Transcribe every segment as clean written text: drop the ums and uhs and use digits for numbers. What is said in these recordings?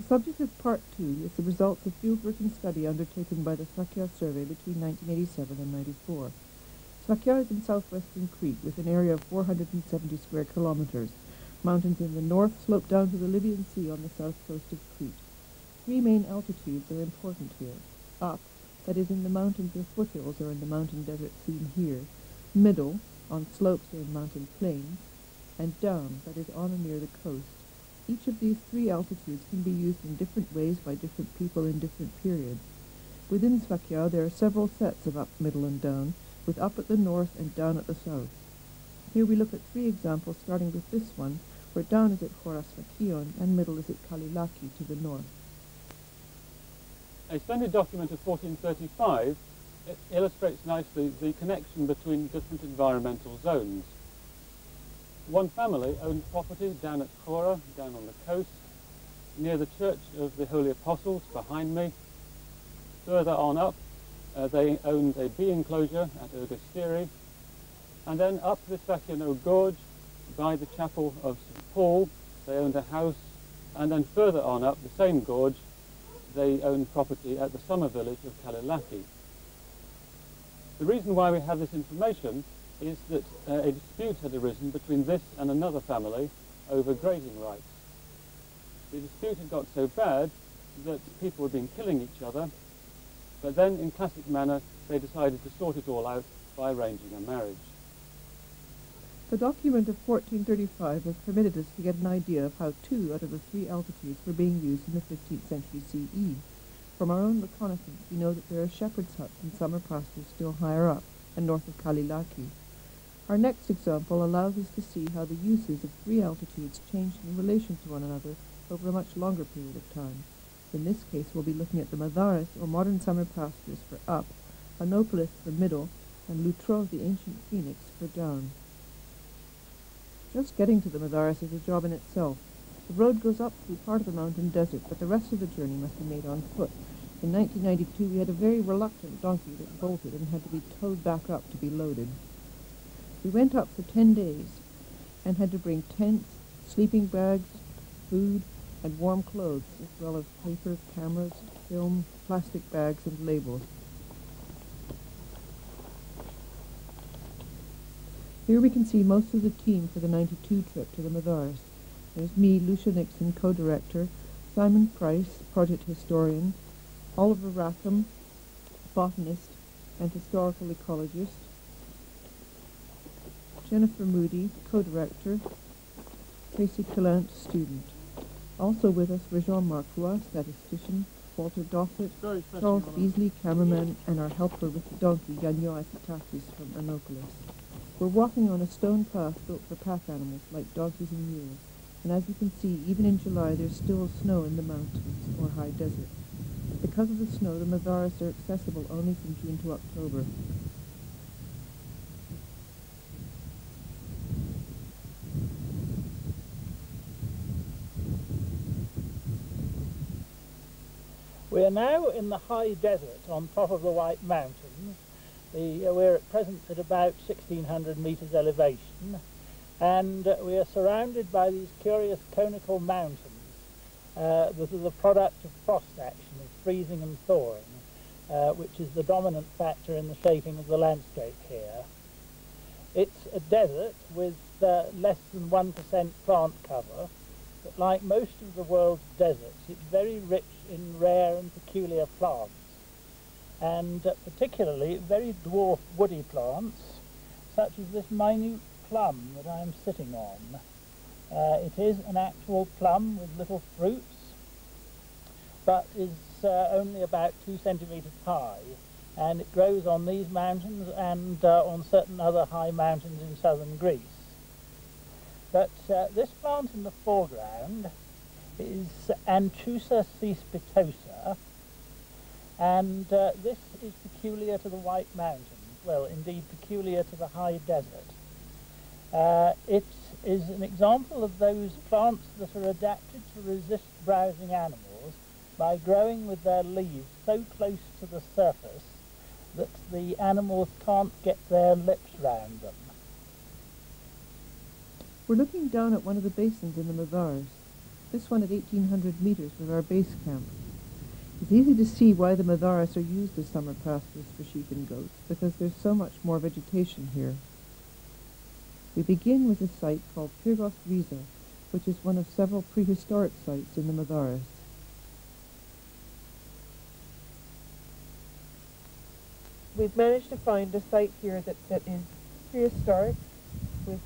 subject of Part 2 is the results of fieldwork and study undertaken by the Sphakia Survey between 1987 and 94. Sfakia is in southwestern Crete with an area of 470 square kilometers. Mountains in the north slope down to the Libyan Sea on the south coast of Crete. Three main altitudes are important here. Up, that is in the mountains or foothills or in the mountain desert seen here. Middle, on slopes or in mountain plains. And down, that is on or near the coast. Each of these three altitudes can be used in different ways by different people in different periods. Within Sfakia there are several sets of up, middle, and down, with up at the north and down at the south. Here we look at three examples, starting with this one, where down is at Sfakion and middle is at Kalilaki to the north. A splendid document of 1435 illustrates nicely the connection between different environmental zones. One family owned property down at Chora, down on the coast, near the Church of the Holy Apostles behind me. Further on up, they owned a bee enclosure at Ergastiri, and then up the Sfakiano Gorge, by the chapel of St. Paul, they owned a house, and then further on up the same gorge, they owned property at the summer village of Kalilaki. The reason why we have this information is that a dispute had arisen between this and another family over grazing rights. The dispute had got so bad that people had been killing each other, but then in classic manner they decided to sort it all out by arranging a marriage. The document of 1435 has permitted us to get an idea of how two out of the three altitudes were being used in the 15th century CE. From our own reconnaissance, we know that there are shepherd's huts and summer pastures still higher up and north of Kalilaki. Our next example allows us to see how the uses of three altitudes changed in relation to one another over a much longer period of time. In this case, we'll be looking at the Madaris, or modern summer pastures, for up, Anopolis for middle, and Lutros, the ancient phoenix, for down. Just getting to the Madaris is a job in itself. The road goes up through part of the mountain desert, but the rest of the journey must be made on foot. In 1992, we had a very reluctant donkey that bolted and had to be towed back up to be loaded. We went up for 10 days and had to bring tents, sleeping bags, food, and warm clothes, as well as paper, cameras, film, plastic bags, and labels. Here we can see most of the team for the 92 trip to the Madaris. There's me, Lucia Nixon, co-director, Simon Price, project historian, Oliver Rackham, botanist and historical ecologist, Jennifer Moody, co-director, Tracy Killant, student. Also with us were Jean-Marc Roy, statistician, Walter Doffett, Charles Beasley, cameraman, and our helper with the donkey, Yanyo Afitakis from Anopolis. We're walking on a stone path built for pack animals like donkeys and mules, and as you can see, even in July there's still snow in the mountains or high desert. Because of the snow, the Madaris are accessible only from June to October. We are now in the high desert on top of the White Mountains. We're at present at about 1,600 metres elevation, and we are surrounded by these curious conical mountains that are the product of frost action, of freezing and thawing, which is the dominant factor in the shaping of the landscape here. It's a desert with less than 1% plant cover, but like most of the world's deserts, it's very rich in rare and peculiar plants, and particularly very dwarf woody plants, such as this minute plum that I'm sitting on. It is an actual plum with little fruits, but is only about 2 centimetres high, and it grows on these mountains and on certain other high mountains in southern Greece. But this plant in the foreground is Anthusa cespitosa, and this is peculiar to the White Mountains, well, indeed peculiar to the high desert. It is an example of those plants that are adapted to resist browsing animals by growing with their leaves so close to the surface that the animals can't get their lips round them. We're looking down at one of the basins in the Madaris. This one at 1,800 meters was our base camp. It's easy to see why the Madaris are used as summer pastures for sheep and goats, because there's so much more vegetation here. We begin with a site called Pyrgos Riza, which is one of several prehistoric sites in the Madaris. We've managed to find a site here that is prehistoric, with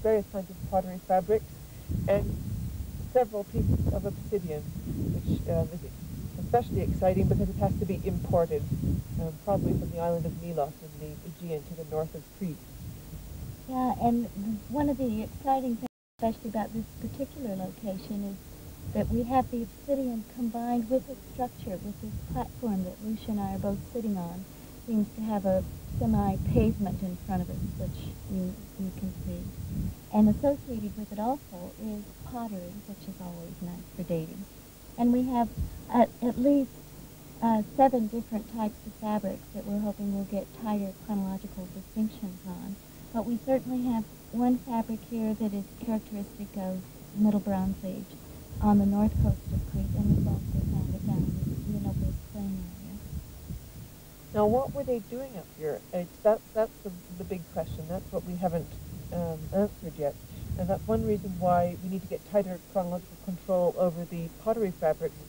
various kinds of pottery fabrics and several pieces of obsidian, which is especially exciting because it has to be imported, probably from the island of Milos in the Aegean to the north of Crete. Yeah, and one of the exciting things, especially about this particular location, is that we have the obsidian combined with its structure, with this platform that Lucia and I are both sitting on. Seems to have a semi-pavement in front of us, which you can see. And associated with it also is pottery, which is always nice for dating. And we have at least 7 different types of fabrics that we're hoping will get tighter chronological distinctions on. But we certainly have one fabric here that is characteristic of Middle Bronze Age on the north coast of Crete, and we've also found it down in the Eunobrus Plain area. Now, what were they doing up here? That's the big question. That's what we haven't answered yet. And that's one reason why we need to get tighter chronological control over the pottery fabrics.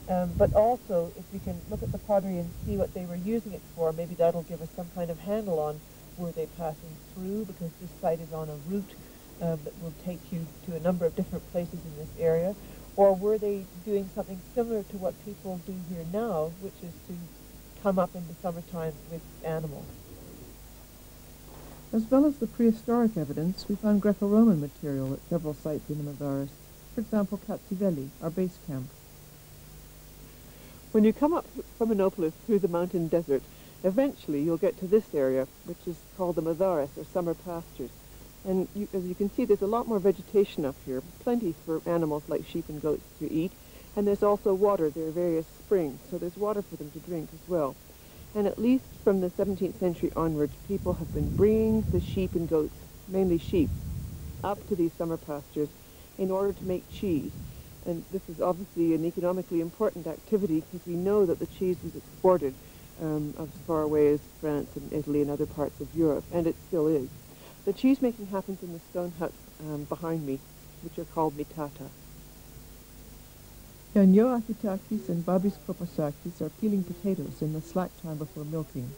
But also, if we can look at the pottery and see what they were using it for, maybe that'll give us some kind of handle on were they passing through, because this site is on a route that will take you to a number of different places in this area. Or were they doing something similar to what people do here now, which is to come up in the summertime with animals? As well as the prehistoric evidence, we found Greco-Roman material at several sites in the Madaris. For example, Katsivelli, our base camp. When you come up from Anopolis through the mountain desert, eventually you'll get to this area, which is called the Madaris, or summer pastures. And as you can see, there's a lot more vegetation up here, plenty for animals like sheep and goats to eat. And there's also water. There are various springs, so there's water for them to drink as well. And at least from the 17th century onwards, people have been bringing the sheep and goats, mainly sheep, up to these summer pastures in order to make cheese. And this is obviously an economically important activity, because we know that the cheese was exported as far away as France and Italy and other parts of Europe, and it still is. The cheese making happens in the stone huts behind me, which are called mitata. Yanyo Akitakis and Babis Kopasakis are peeling potatoes in the slack time before milking.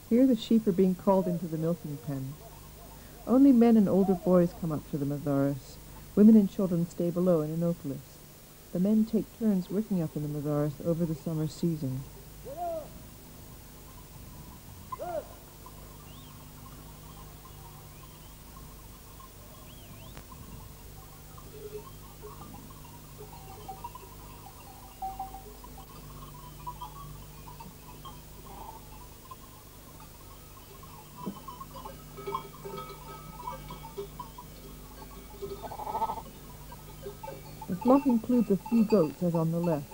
Here the sheep are being called into the milking pen. Only men and older boys come up to the Madaris. Women and children stay below in Anopolis. The men take turns working up in the Madaris over the summer season. The flock includes a few goats, as on the left.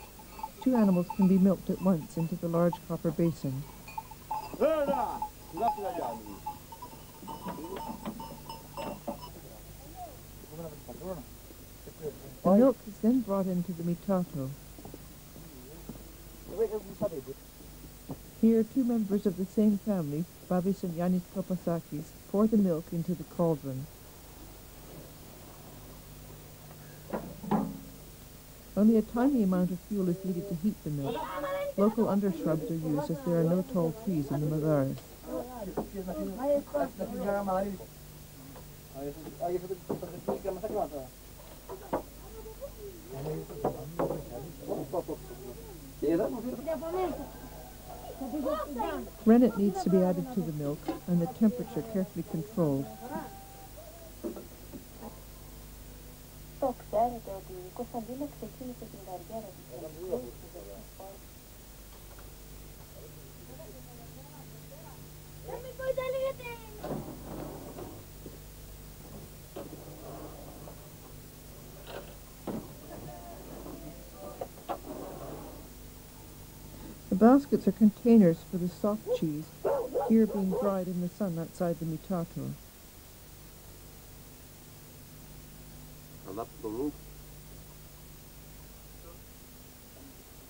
2 animals can be milked at once into the large copper basin. The milk is then brought into the mitato. Here, 2 members of the same family, Babis and Yanis Kopasakis, pour the milk into the cauldron. Only a tiny amount of fuel is needed to heat the milk. Local undershrubs are used as there are no tall trees in the Madaris. Rennet needs to be added to the milk and the temperature carefully controlled. The baskets are containers for the soft cheese, here being dried in the sun outside the mitato.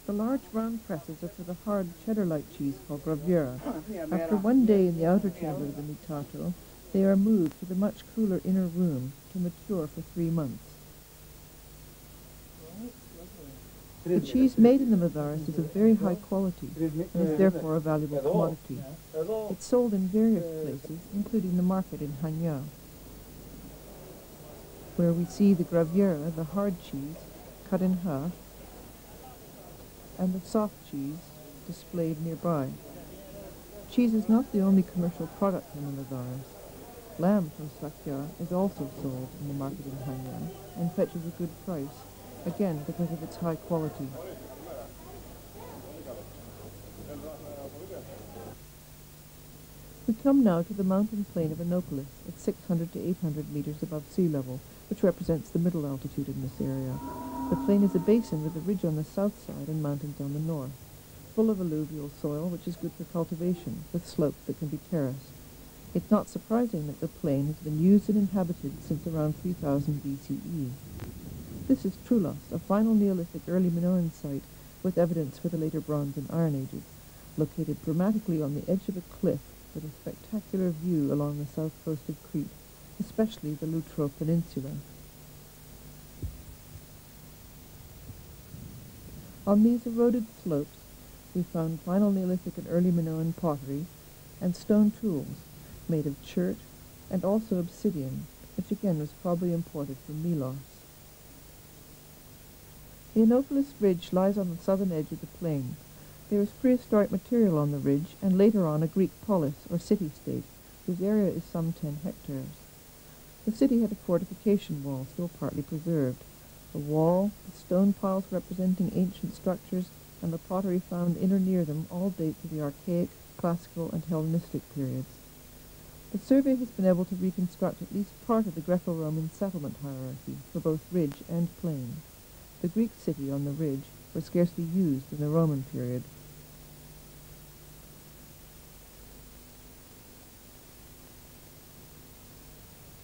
The large round presses are for the hard cheddar-like cheese called graviera. After one day in the outer chamber of the mitato, they are moved to the much cooler inner room to mature for 3 months. The cheese made in the Madaris is of very high quality and is therefore a valuable commodity. It's sold in various places, including the market in Hanya, where we see the graviera, the hard cheese, cut in half, and the soft cheese displayed nearby. Cheese is not the only commercial product in the Madaris. Lamb from Sfakia is also sold in the market in Hanya and fetches a good price, again because of its high quality. We come now to the mountain plain of Anopolis at 600 to 800 meters above sea level, which represents the middle altitude in this area. The plain is a basin with a ridge on the south side and mountains on the north, full of alluvial soil, which is good for cultivation, with slopes that can be terraced. It's not surprising that the plain has been used and inhabited since around 3000 BCE. This is Trulos, a final Neolithic early Minoan site with evidence for the later Bronze and Iron Ages, located dramatically on the edge of a cliff with a spectacular view along the south coast of Crete, especially the Lutro Peninsula. On these eroded slopes, we found final Neolithic and early Minoan pottery and stone tools made of chert and also obsidian, which again was probably imported from Milos. The Anopolis Ridge lies on the southern edge of the plain. There is prehistoric material on the ridge and later on a Greek polis or city-state, whose area is some 10 hectares. The city had a fortification wall still partly preserved. The wall, the stone piles representing ancient structures, and the pottery found in or near them all date to the Archaic, Classical, and Hellenistic periods. The survey has been able to reconstruct at least part of the Greco-Roman settlement hierarchy for both ridge and plain. The Greek city on the ridge was scarcely used in the Roman period.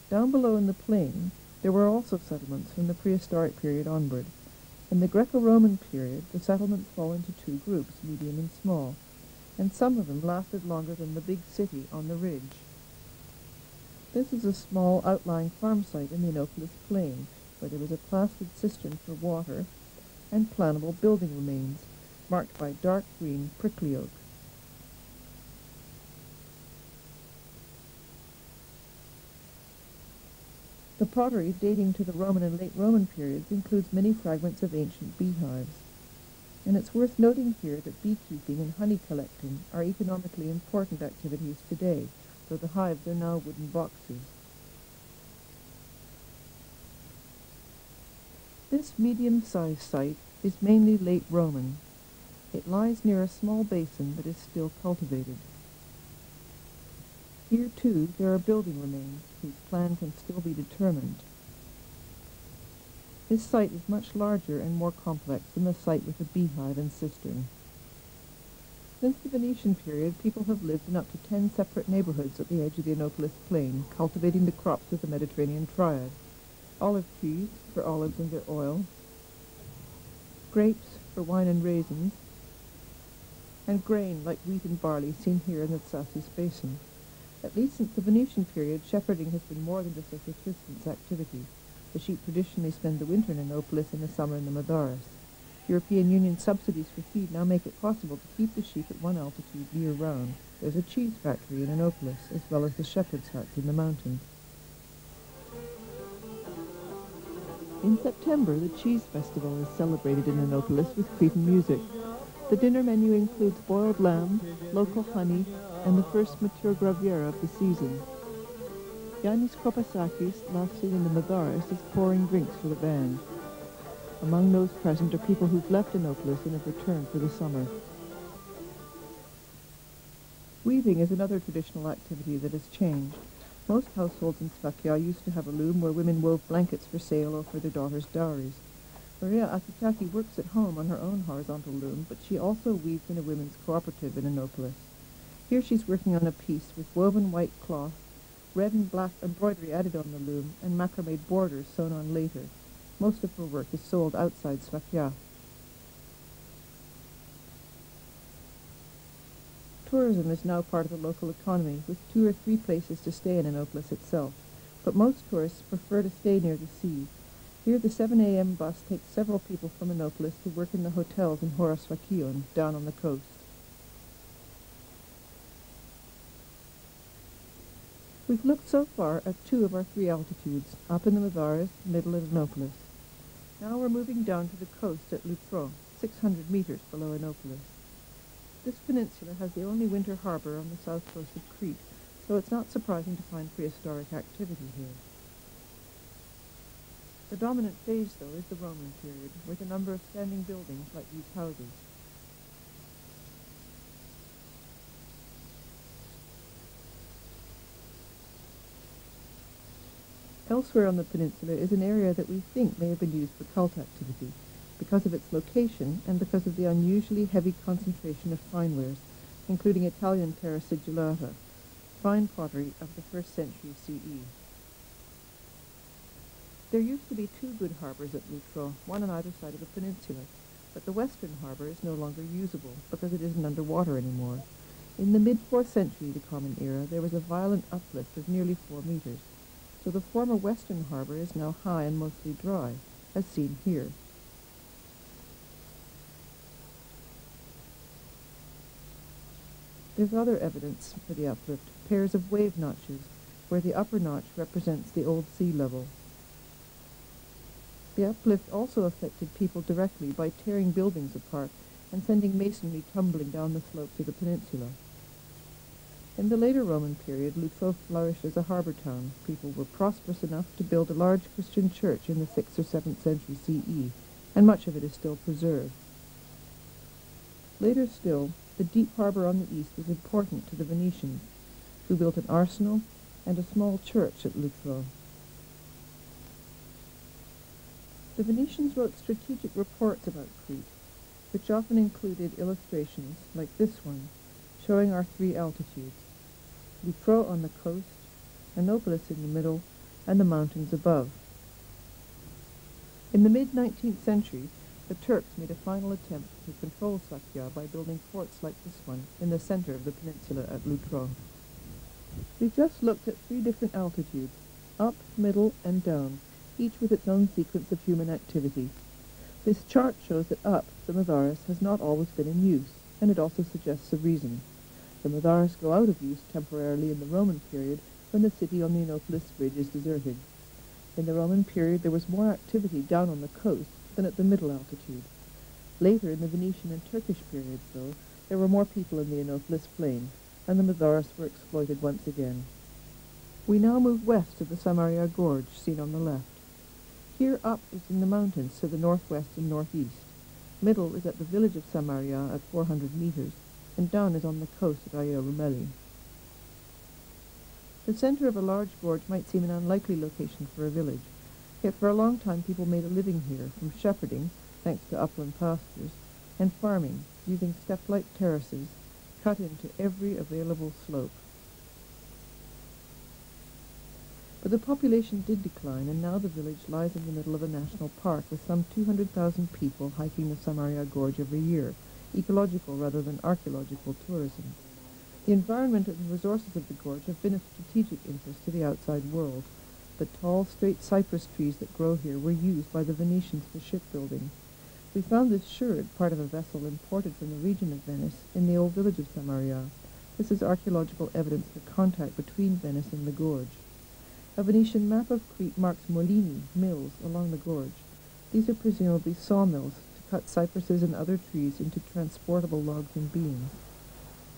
Down below in the plain, there were also settlements from the prehistoric period onward. In the Greco-Roman period, the settlements fall into 2 groups, medium and small, and some of them lasted longer than the big city on the ridge. This is a small outlying farm site in the Anopolis plain, where there was a plastered cistern for water and plannable building remains, marked by dark green prickly oak. The pottery dating to the Roman and late Roman periods includes many fragments of ancient beehives. And it's worth noting here that beekeeping and honey collecting are economically important activities today, though the hives are now wooden boxes. This medium-sized site is mainly late Roman. It lies near a small basin that is still cultivated. Here, too, there are building remains whose plan can still be determined. This site is much larger and more complex than the site with the beehive and cistern. Since the Venetian period, people have lived in up to 10 separate neighborhoods at the edge of the Anopolis plain, cultivating the crops of the Mediterranean triad. Olive trees for olives and their oil, grapes for wine and raisins, and grain like wheat and barley seen here in the Tsasis basin. At least since the Venetian period, shepherding has been more than just a subsistence activity. The sheep traditionally spend the winter in Anopolis and the summer in the Madaris. European Union subsidies for feed now make it possible to keep the sheep at one altitude year-round. There's a cheese factory in Anopolis, as well as the shepherd's huts in the mountains. In September, the Cheese Festival is celebrated in Anopolis with Cretan music. The dinner menu includes boiled lamb, local honey, and the first mature graviera of the season. Yannis Kopasakis, last seen in the Madaris, is pouring drinks for the band. Among those present are people who've left Anopolis and have returned for the summer. Weaving is another traditional activity that has changed. Most households in Sfakia used to have a loom where women wove blankets for sale or for their daughters' dowries. Maria Akitaki works at home on her own horizontal loom, but she also weaves in a women's cooperative in Innopolis. Here she's working on a piece with woven white cloth, red and black embroidery added on the loom, and macrame borders sewn on later. Most of her work is sold outside Sfakia. Tourism is now part of the local economy, with 2 or 3 places to stay in Innopolis itself, but most tourists prefer to stay near the sea. Here the 7 a.m. bus takes several people from Innopolis to work in the hotels in Sfakion, down on the coast. We've looked so far at 2 of our 3 altitudes, up in the Metharas, middle at Innopolis. Now we're moving down to the coast at Lutro, 600 meters below Innopolis. This peninsula has the only winter harbor on the south coast of Crete, so it's not surprising to find prehistoric activity here. The dominant phase, though, is the Roman period, with a number of standing buildings like these houses. Elsewhere on the peninsula is an area that we think may have been used for cult activity, because of its location and because of the unusually heavy concentration of fine wares, including Italian terra sigillata, fine pottery of the 1st century CE. There used to be 2 good harbors at Lutro, one on either side of the peninsula, but the western harbor is no longer usable because it isn't underwater anymore. In the mid-4th century, the Common Era, there was a violent uplift of nearly 4 meters, so the former western harbor is now high and mostly dry, as seen here. There's other evidence for the uplift, pairs of wave notches, where the upper notch represents the old sea level. The uplift also affected people directly by tearing buildings apart and sending masonry tumbling down the slopes of the peninsula. In the later Roman period, Lutro flourished as a harbor town. People were prosperous enough to build a large Christian church in the 6th or 7th century CE, and much of it is still preserved. Later still, the deep harbor on the east was important to the Venetians, who built an arsenal and a small church at Lutro. The Venetians wrote strategic reports about Crete, which often included illustrations like this one, showing our 3 altitudes: Lutro on the coast, Innopolis in the middle, and the mountains above. In the mid-19th century, the Turks made a final attempt to control Sfakia by building forts like this one in the center of the peninsula at Lutro. We've just looked at 3 different altitudes, up, middle, and down, each with its own sequence of human activity. This chart shows that up, the Metharas, has not always been in use, and it also suggests a reason. The Metharas go out of use temporarily in the Roman period when the city on the Innopolis Bridge is deserted. In the Roman period there was more activity down on the coast than at the middle altitude. Later, in the Venetian and Turkish periods, though, there were more people in the Innopolis plain, and the Metharas were exploited once again. We now move west to the Samaria Gorge, seen on the left. Here up is in the mountains to the northwest and northeast. Middle is at the village of Samaria at 400 meters, and down is on the coast at Rumeli. The center of a large gorge might seem an unlikely location for a village, yet for a long time people made a living here from shepherding, thanks to upland pastures, and farming, using step-like terraces cut into every available slope. But the population did decline, and now the village lies in the middle of a national park with some 200,000 people hiking the Samaria Gorge every year, ecological rather than archaeological tourism. The environment and the resources of the gorge have been of strategic interest to the outside world. The tall, straight cypress trees that grow here were used by the Venetians for shipbuilding. We found this sherd, part of a vessel imported from the region of Venice, in the old village of Samaria. This is archaeological evidence for contact between Venice and the gorge. A Venetian map of Crete marks molini, mills, along the gorge. These are presumably sawmills to cut cypresses and other trees into transportable logs and beams.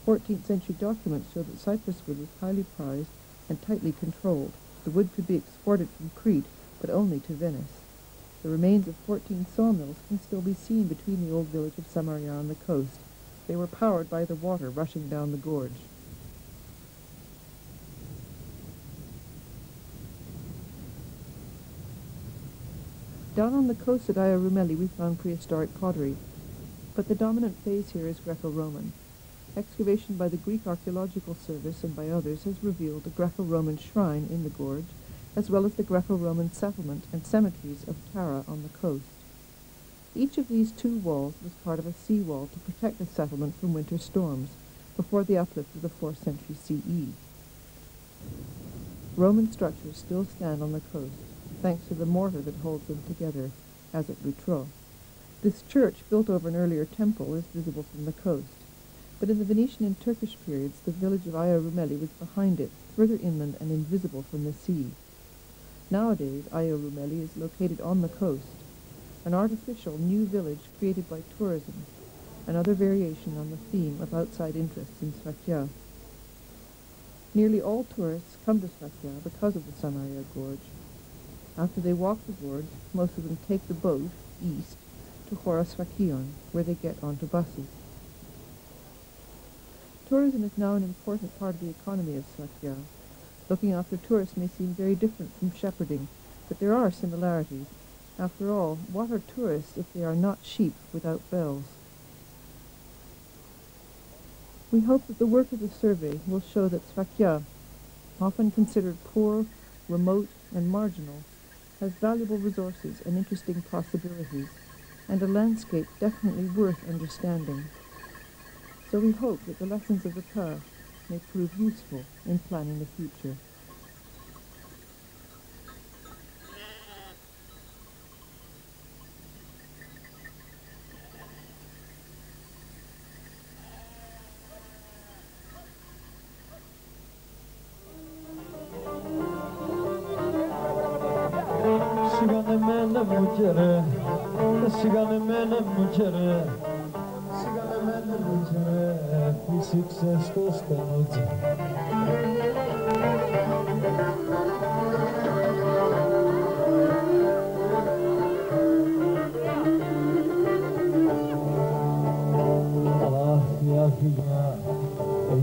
14th century documents show that cypress wood was highly prized and tightly controlled. The wood could be exported from Crete, but only to Venice. The remains of 14 sawmills can still be seen between the old village of Samaria and the coast. They were powered by the water rushing down the gorge. Down on the coast at Aya Rumeli we found prehistoric pottery, but the dominant phase here is Greco-Roman. Excavation by the Greek Archaeological Service and by others has revealed a Greco-Roman shrine in the gorge, as well as the Greco-Roman settlement and cemeteries of Tara on the coast. Each of these two walls was part of a seawall to protect the settlement from winter storms, before the uplift of the 4th century CE. Roman structures still stand on the coast, thanks to the mortar that holds them together, as at Lutro. This church, built over an earlier temple, is visible from the coast, but in the Venetian and Turkish periods the village of Aya Rumeli was behind it, further inland and invisible from the sea. Nowadays, Aya Rumeli is located on the coast, an artificial new village created by tourism, another variation on the theme of outside interests in Sfakia. Nearly all tourists come to Sfakia because of the Samaria Gorge. After they walk the gorge, most of them take the boat east to Sfakion, where they get onto buses. Tourism is now an important part of the economy of Sfakia. Looking after tourists may seem very different from shepherding, but there are similarities. After all, what are tourists if they are not sheep without bells? We hope that the work of the survey will show that Sfakia, often considered poor, remote, and marginal, has valuable resources and interesting possibilities, and a landscape definitely worth understanding. So we hope that the lessons of the past may prove useful in planning the future.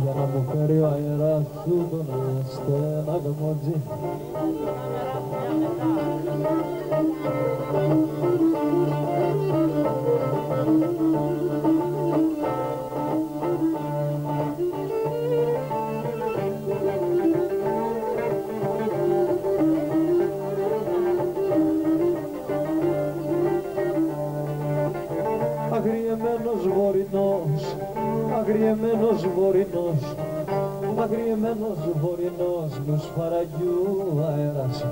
για να μου φέρει ο αέρας σου τον αστένα γαμότζι. Αγριεμένος βορεινός, αγριεμένος βορεινός, αγριεμένος βορεινός, μου σφαραγιού αέρας.